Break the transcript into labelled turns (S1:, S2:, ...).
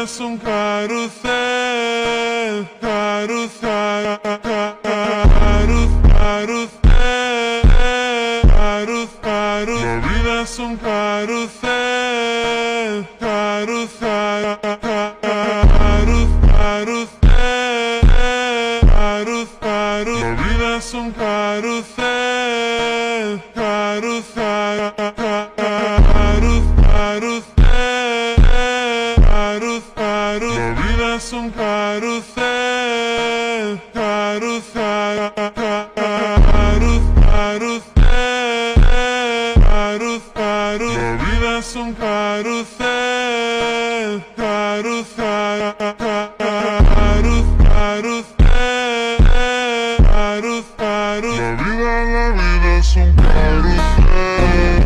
S1: es un carrusel, carrusel, carrusel, carrusel. La vida es un carrusel, carrusel, carrusel, carrusel. La vida es un carrusel, carrusel, carrusel. La vida es un carrusel, carrusel, carrusel. La vida es un carrusel, carrusel.